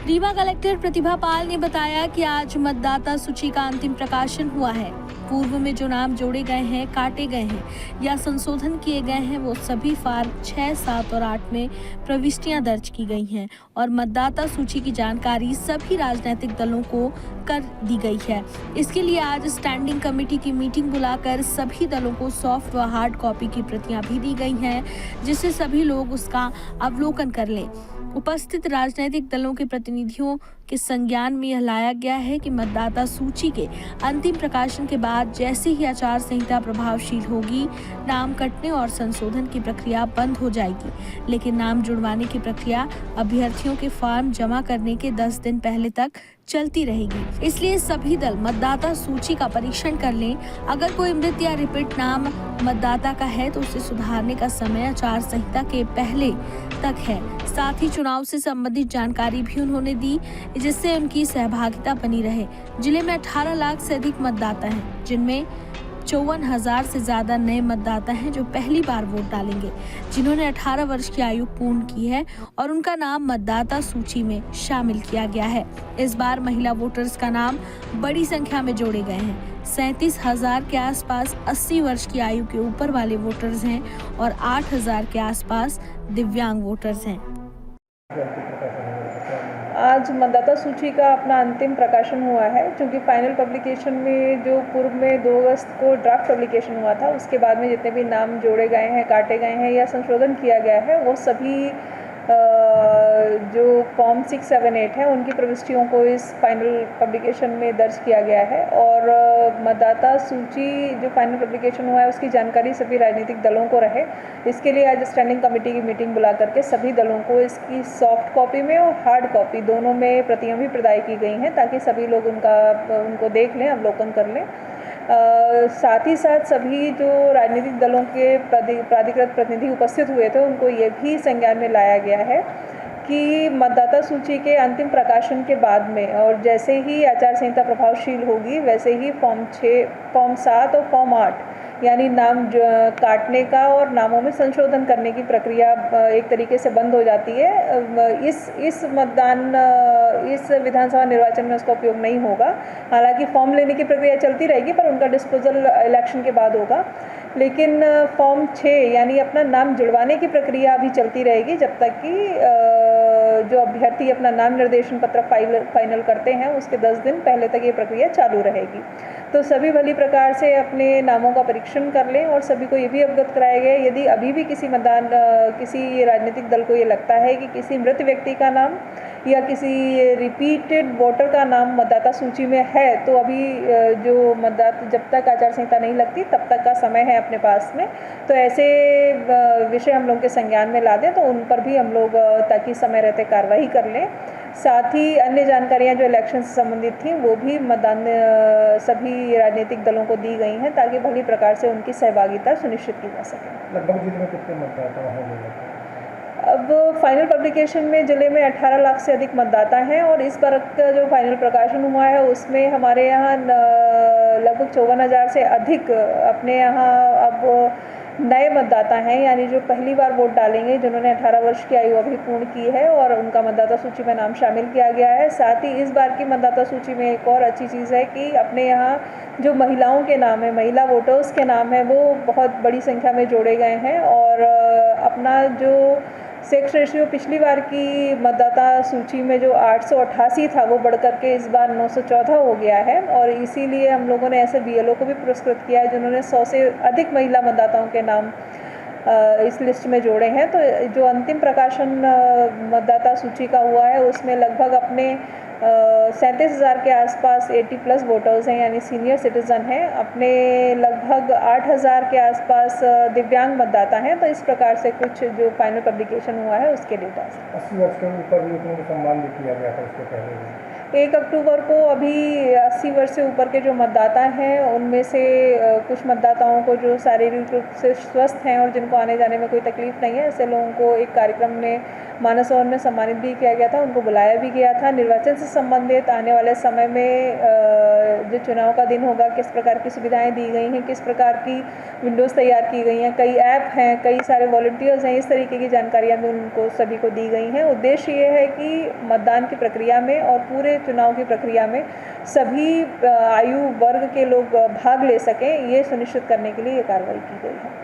Rewa collector Pratibha Pal ने बताया कि आज मतदाता सूची का अंतिम प्रकाशन हुआ है। पूर्व में जो नाम जोड़े गए हैं, काटे गए हैं या संशोधन किए गए हैं, वो सभी फॉर्म 6, 7 और 8 में प्रविष्टियां दर्ज की गई हैं और मतदाता सूची की जानकारी सभी राजनीतिक दलों को कर दी गई है। इसके लिए आज स्टैंडिंग कमेटी की मीटिंग बुलाकर सभी दलों को सॉफ्ट व हार्ड कॉपी की प्रतियां भी दी गई हैं, जिससे सभी लोग उसका अवलोकन कर लें। उपस्थित राजनीतिक दलों के प्रतिनिधियों के संज्ञान में यह लाया गया है कि मतदाता सूची के अंतिम प्रकाशन के बाद जैसे ही आचार संहिता प्रभावशील होगी, नाम कटने और संशोधन की प्रक्रिया बंद हो जाएगी, लेकिन नाम जुड़वाने की प्रक्रिया अभ्यर्थियों के फॉर्म जमा करने के 10 दिन पहले तक चलती रहेगी। इसलिए सभी दल मतदाता सूची का परीक्षण कर लें। अगर कोई मृत या रिपीट नाम मतदाता का है तो उसे सुधारने का समय आचार संहिता के पहले तक है। साथ ही चुनाव से संबंधित जानकारी भी उन्होंने दी, जिससे उनकी सहभागिता बनी रहे। जिले में 18 लाख से अधिक मतदाता हैं, जिनमें 54,000 से ज्यादा नए मतदाता हैं जो पहली बार वोट डालेंगे, जिन्होंने 18 वर्ष की आयु पूर्ण की है और उनका नाम मतदाता सूची में शामिल किया गया है। इस बार महिला वोटर्स का नाम बड़ी संख्या में जोड़े गए हैं। 37,000 के आसपास 80 वर्ष की आयु के ऊपर वाले वोटर्स हैं और 8,000 के आसपास दिव्यांग वोटर्स हैं। आज मतदाता सूची का अपना अंतिम प्रकाशन हुआ है, क्योंकि फाइनल पब्लिकेशन में जो पूर्व में 2 अगस्त को ड्राफ्ट पब्लिकेशन हुआ था, उसके बाद में जितने भी नाम जोड़े गए हैं, काटे गए हैं या संशोधन किया गया है, वो सभी जो फॉर्म 6, 7, 8 है उनकी प्रविष्टियों को इस फाइनल पब्लिकेशन में दर्ज किया गया है। और मतदाता सूची जो फाइनल पब्लिकेशन हुआ है उसकी जानकारी सभी राजनीतिक दलों को रहे, इसके लिए आज स्टैंडिंग कमेटी की मीटिंग बुला करके सभी दलों को इसकी सॉफ्ट कॉपी में और हार्ड कॉपी दोनों में प्रतियां भी प्रदाय की गई हैं, ताकि सभी लोग उनको देख लें, अवलोकन कर लें। साथ ही साथ सभी जो राजनीतिक दलों के प्राधिकृत प्रतिनिधि उपस्थित हुए थे, उनको ये भी संज्ञान में लाया गया है कि मतदाता सूची के अंतिम प्रकाशन के बाद में और जैसे ही आचार संहिता प्रभावशील होगी, वैसे ही फॉर्म 6, फॉर्म 7 और फॉर्म 8 यानी नाम काटने का और नामों में संशोधन करने की प्रक्रिया एक तरीके से बंद हो जाती है। इस विधानसभा निर्वाचन में उसका उपयोग नहीं होगा। हालांकि फॉर्म लेने की प्रक्रिया चलती रहेगी, पर उनका डिस्पोजल इलेक्शन के बाद होगा। लेकिन फॉर्म 6 यानी अपना नाम जुड़वाने की प्रक्रिया भी चलती रहेगी, जब तक कि जो अभ्यर्थी अपना नाम निर्देशन पत्र फाइनल करते हैं उसके 10 दिन पहले तक ये प्रक्रिया चालू रहेगी। तो सभी भली प्रकार से अपने नामों का परीक्षण कर लें और सभी को ये भी अवगत कराया गया है, यदि अभी भी किसी राजनीतिक दल को ये लगता है कि किसी मृत व्यक्ति का नाम या किसी रिपीटेड वोटर का नाम मतदाता सूची में है, तो अभी जो मतदाता जब तक आचार संहिता नहीं लगती तब तक का समय है अपने पास में, तो ऐसे विषय हम लोग के संज्ञान में ला दें, तो उन पर भी हम लोग ताकि समय रहते कार्रवाई कर लें। साथ ही अन्य जानकारियां जो इलेक्शन से संबंधित थी वो भी मतदान सभी राजनीतिक दलों को दी गई हैं, ताकि भली प्रकार से उनकी सहभागिता सुनिश्चित की जा सके। लगभग जिले में कितने मतदाता हैं? अब फाइनल पब्लिकेशन में जिले में 18 लाख से अधिक मतदाता हैं और इस बार का जो फाइनल प्रकाशन हुआ है उसमें हमारे यहाँ लगभग 54,000 से अधिक अपने यहाँ अब नए मतदाता हैं, यानी जो पहली बार वोट डालेंगे, जिन्होंने 18 वर्ष की आयु अभी पूर्ण की है और उनका मतदाता सूची में नाम शामिल किया गया है। साथ ही इस बार की मतदाता सूची में एक और अच्छी चीज़ है कि अपने यहाँ जो महिलाओं के नाम है, महिला वोटर्स के नाम है, वो बहुत बड़ी संख्या में जोड़े गए हैं और अपना जो सेक्स रेशियो पिछली बार की मतदाता सूची में जो 888 था वो बढ़ करके इस बार 914 हो गया है और इसीलिए हम लोगों ने ऐसे बीएलओ को भी पुरस्कृत किया है जिन्होंने 100 से अधिक महिला मतदाताओं के नाम इस लिस्ट में जोड़े हैं। तो जो अंतिम प्रकाशन मतदाता सूची का हुआ है उसमें लगभग अपने 37,000 के आसपास 80+ वोटर्स हैं, यानी सीनियर सिटीज़न हैं। अपने लगभग 8,000 के आसपास दिव्यांग मतदाता हैं। तो इस प्रकार से कुछ जो फाइनल पब्लिकेशन हुआ है उसके डेटा 80 वर्ष के ऊपर भी उनको सम्मान भी किया गया था उसके पहले भी। 1 अक्टूबर को अभी 80 वर्ष से ऊपर के जो मतदाता हैं उनमें से कुछ मतदाताओं को जो शारीरिक रूप से स्वस्थ हैं और जिनको आने जाने में कोई तकलीफ नहीं है, ऐसे लोगों को एक कार्यक्रम में मानस सरोवर में सम्मानित भी किया गया था, उनको बुलाया भी गया था। निर्वाचन से संबंधित आने वाले समय में जो चुनाव का दिन होगा, किस प्रकार की सुविधाएं दी गई हैं, किस प्रकार की विंडोज़ तैयार की गई हैं, कई ऐप हैं, कई सारे वॉलंटियर्स हैं, इस तरीके की जानकारियाँ भी उनको सभी को दी गई हैं। उद्देश्य ये है कि मतदान की प्रक्रिया में और पूरे चुनाव की प्रक्रिया में सभी आयु वर्ग के लोग भाग ले सकें, ये सुनिश्चित करने के लिए ये कार्रवाई की गई है।